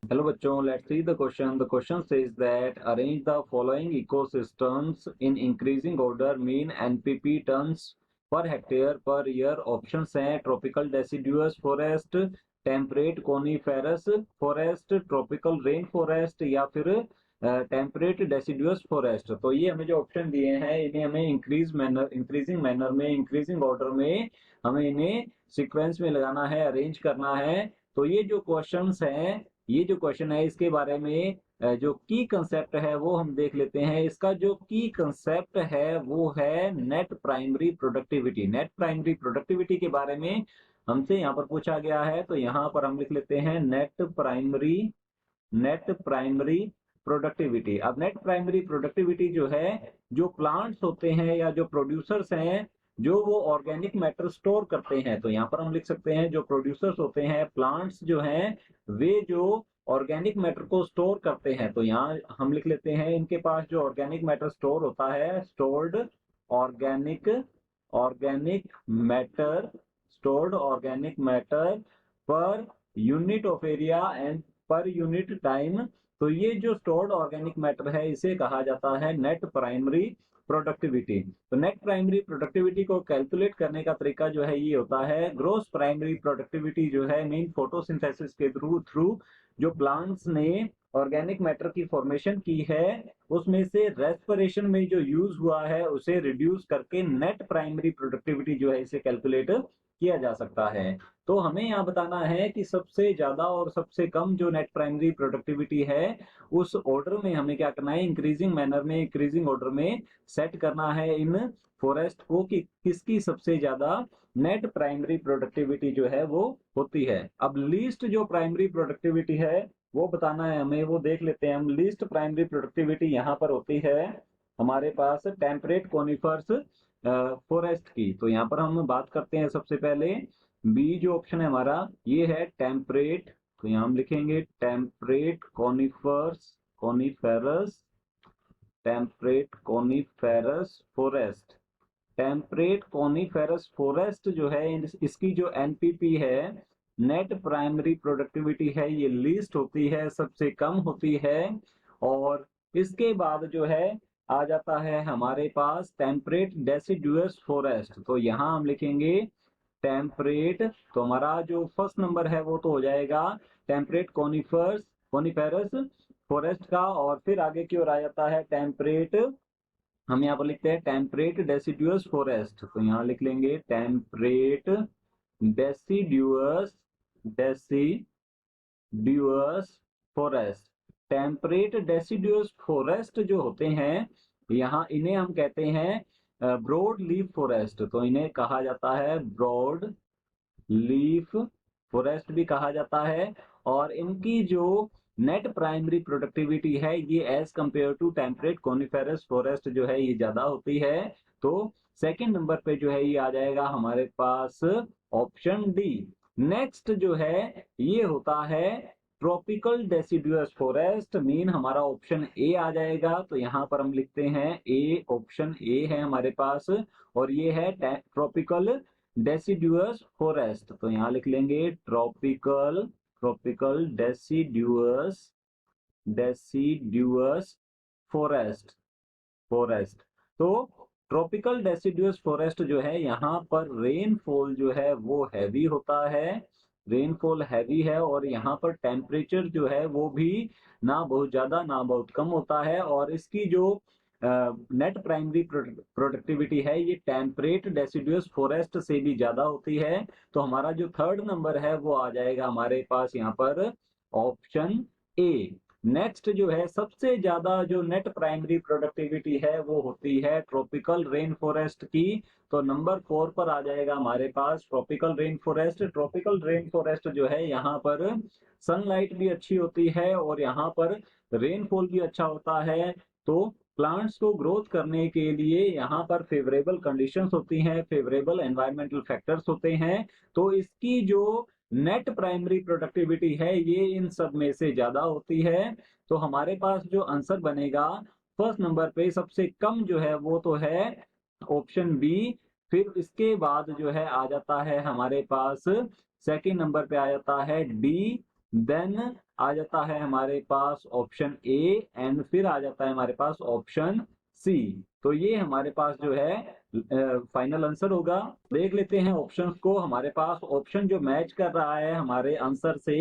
Hello bachon, let's see the question. The question says that arrange the following ecosystems in increasing order mean NPP tons per hectare per year. Options हैं tropical deciduous forest, temperate coniferous forest, tropical rain forest या फिर temperate deciduous forest. तो ये हमें जो option दिए हैं इन्हें हमें इंक्रीजिंग मैनर में, इंक्रीजिंग ऑर्डर में हमें इन्हें सीक्वेंस में लगाना है, अरेंज करना है। तो ये जो क्वेश्चन है इसके बारे में जो की कंसेप्ट है वो हम देख लेते हैं। इसका जो की कंसेप्ट है वो है net primary productivity. Net primary productivity के बारे में हमसे यहाँ पर पूछा गया है, तो यहाँ पर हम लिख लेते हैं नेट प्राइमरी प्रोडक्टिविटी। अब नेट प्राइमरी प्रोडक्टिविटी जो है, जो प्लांट्स होते हैं या जो प्रोड्यूसर्स हैं, जो वो ऑर्गेनिक मैटर स्टोर करते हैं, तो यहाँ पर हम लिख सकते हैं जो प्रोड्यूसर्स होते हैं, प्लांट्स जो हैं, वे जो ऑर्गेनिक मैटर को स्टोर करते हैं, तो यहाँ हम लिख लेते हैं इनके पास जो ऑर्गेनिक मैटर स्टोर होता है, stored organic organic matter stored organic matter per unit of area and per unit time. तो ये जो स्टोर्ड ऑर्गेनिक मैटर है इसे कहा जाता है नेट प्राइमरी प्रोडक्टिविटी। तो नेट प्राइमरी प्रोडक्टिविटी को कैलकुलेट करने का तरीका जो है ये होता है, ग्रोस प्राइमरी प्रोडक्टिविटी जो है मीन फोटोसिंथेसिस के थ्रू जो प्लांट्स ने ऑर्गेनिक मैटर की फॉर्मेशन की है उसमें से रेस्पिरेशन में जो यूज हुआ है उसे रिड्यूस करके नेट प्राइमरी प्रोडक्टिविटी जो है इसे कैलकुलेट किया जा सकता है। तो हमें यहाँ बताना है कि सबसे ज्यादा और सबसे कम जो नेट प्राइमरी प्रोडक्टिविटी है उस ऑर्डर में हमें क्या करना है, इंक्रीजिंग मैनर में, इंक्रीजिंग ऑर्डर में सेट करना है इन फॉरेस्ट को कि किसकी सबसे ज्यादा नेट प्राइमरी प्रोडक्टिविटी जो है वो होती है। अब लीस्ट जो प्राइमरी प्रोडक्टिविटी है वो बताना है हमें, वो देख लेते हैं हम। लीस्ट प्राइमरी प्रोडक्टिविटी यहाँ पर होती है हमारे पास टेम्परेट कोनिफर्स फॉरेस्ट की। तो यहाँ पर हम बात करते हैं सबसे पहले बी जो ऑप्शन है हमारा ये है टेम्परेट। तो यहाँ हम लिखेंगे temperate coniferous temperate coniferous forest. Temperate coniferous forest जो है इसकी जो एनपीपी है, नेट प्राइमरी प्रोडक्टिविटी है, ये लीस्ट होती है, सबसे कम होती है। और इसके बाद जो है आ जाता है हमारे पास टेम्परेट डेसिडुअस फॉरेस्ट। तो यहाँ हम लिखेंगे टेम्परेट, तो हमारा जो फर्स्ट नंबर है वो तो हो जाएगा टेम्परेट कॉनिफेरस फॉरेस्ट का। और फिर आगे की ओर आ जाता है टेम्परेट, हम यहाँ पर लिखते हैं टेम्परेट डेसिडुअस फॉरेस्ट। तो यहाँ लिख लेंगे temperate deciduous deciduous forest. Temperate deciduous forest जो होते हैं यहाँ इन्हें हम कहते हैं ब्रॉड लीफ फॉरेस्ट। तो इन्हें कहा जाता है ब्रॉड लीफ फॉरेस्ट भी कहा जाता है। और इनकी जो नेट प्राइमरी प्रोडक्टिविटी है ये as compare to temperate coniferous forest जो है ये ज्यादा होती है। तो सेकंड नंबर पे जो है ये आ जाएगा हमारे पास ऑप्शन डी। नेक्स्ट जो है ये होता है ट्रॉपिकल डेसिडुअस फॉरेस्ट, मीन हमारा ऑप्शन ए आ जाएगा। तो यहाँ पर हम लिखते हैं ए, ऑप्शन ए है हमारे पास, और ये है ट्रॉपिकल डेसिडुअस फॉरेस्ट। तो यहाँ लिख लेंगे ट्रॉपिकल डेसिडुअस फॉरेस्ट। तो ट्रॉपिकल डेसिडुअस फॉरेस्ट जो है यहाँ पर रेनफॉल जो है वो हैवी होता है, रेनफॉल हैवी है, और यहाँ पर टेम्परेचर जो है वो भी ना बहुत ज्यादा ना बहुत कम होता है। और इसकी जो नेट प्राइमरी प्रोडक्टिविटी है ये टेम्परेट डेसिडुअस फॉरेस्ट से भी ज्यादा होती है। तो हमारा जो थर्ड नंबर है वो आ जाएगा हमारे पास यहाँ पर ऑप्शन ए। नेक्स्ट जो है सबसे ज्यादा जो नेट प्राइमरी प्रोडक्टिविटी है वो होती है ट्रॉपिकल रेन फॉरेस्ट की। तो नंबर 4 पर आ जाएगा हमारे पास tropical rain forest. Tropical rain forest जो है यहाँ पर सनलाइट भी अच्छी होती है और यहाँ पर रेनफॉल भी अच्छा होता है। तो प्लांट्स को ग्रोथ करने के लिए यहाँ पर फेवरेबल कंडीशंस होती हैं, फेवरेबल एनवायरमेंटल फैक्टर्स होते हैं। तो इसकी जो नेट प्राइमरी प्रोडक्टिविटी है ये इन सब में से ज्यादा होती है। तो हमारे पास जो आंसर बनेगा फर्स्ट नंबर पे सबसे कम जो है वो तो है ऑप्शन बी। फिर इसके बाद जो है आ जाता है हमारे पास सेकंड नंबर पे आ जाता है डी, देन आ जाता है हमारे पास ऑप्शन ए एंड फिर आ जाता है हमारे पास ऑप्शन सी। तो ये हमारे पास जो है फाइनल आंसर होगा। देख लेते हैं ऑप्शंस को। हमारे पास ऑप्शन जो मैच कर रहा है हमारे आंसर से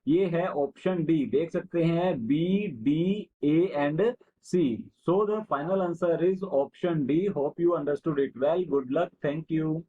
ये है ऑप्शन डी। देख सकते हैं B, D, A and C. So the final answer is option D. Hope you understood it well. Good luck. Thank you.